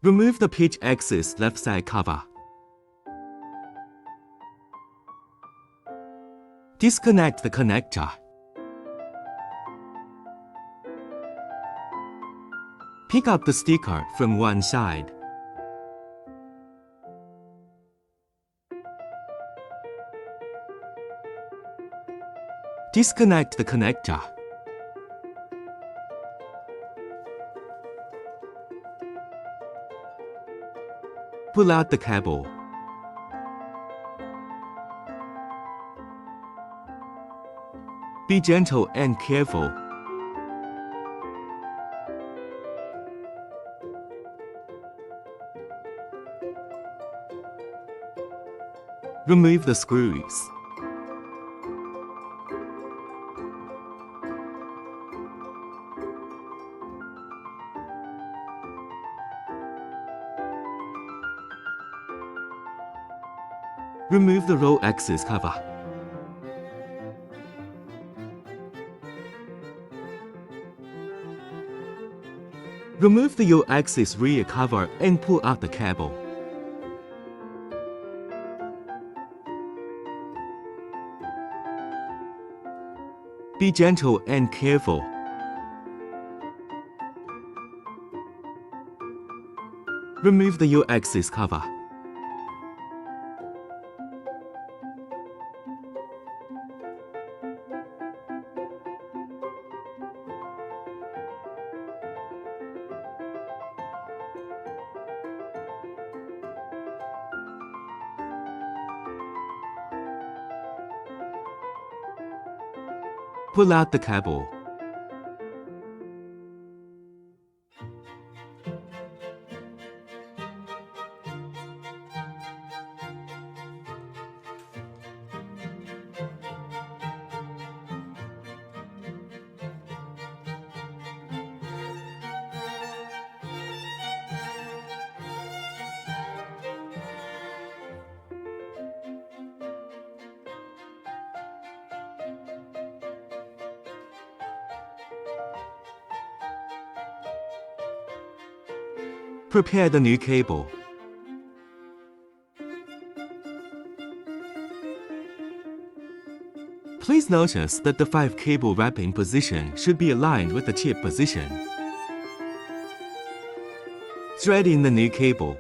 Remove the pitch axis left side cover. Disconnect the connector. Pick up the sticker from one side. Disconnect the connector. Pull out the cable. Be gentle and careful. Remove the screws. Remove the roll axis cover. Remove the Y-axis rear cover and pull out the cable. Be gentle and careful. Remove the Y-axis cover. Pull out the cable. Prepare the new cable. Please notice that the 5 cable wrapping position should be aligned with the chip position. Thread in the new cable.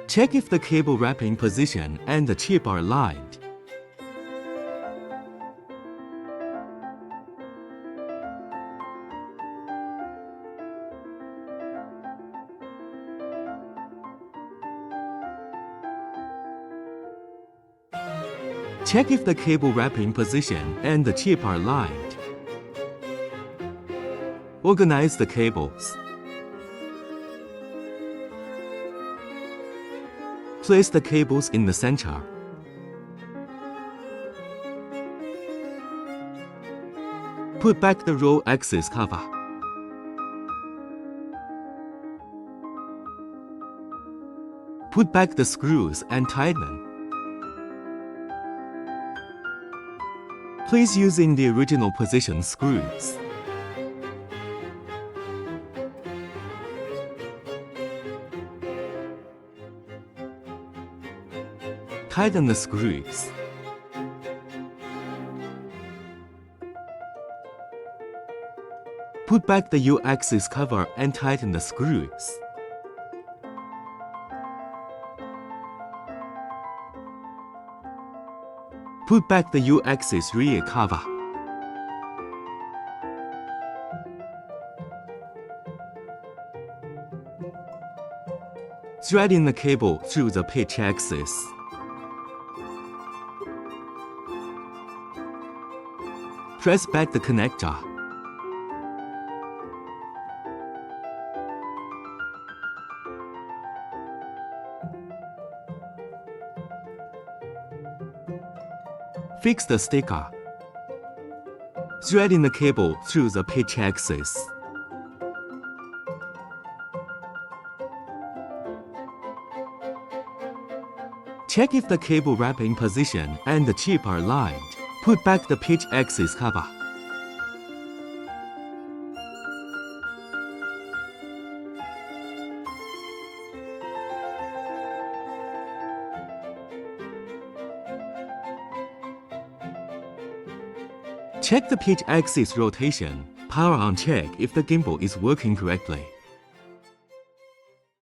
Check if the cable wrapping position and the chip are aligned. Check if the cable wrapping position and the chip are aligned. Organize the cables. Place the cables in the center. Put back the roll axis cover. Put back the screws and tighten. Please use in the original position screws. Tighten the screws. Put back the U-axis cover and tighten the screws. Put back the U-axis rear cover. Thread in the cable through the pitch axis. Press back the connector. Fix the sticker. Threading the cable through the pitch axis. Check if the cable wrapping position and the chip are aligned. Put back the pitch axis cover. Check the pitch axis rotation. Power on check if the gimbal is working correctly.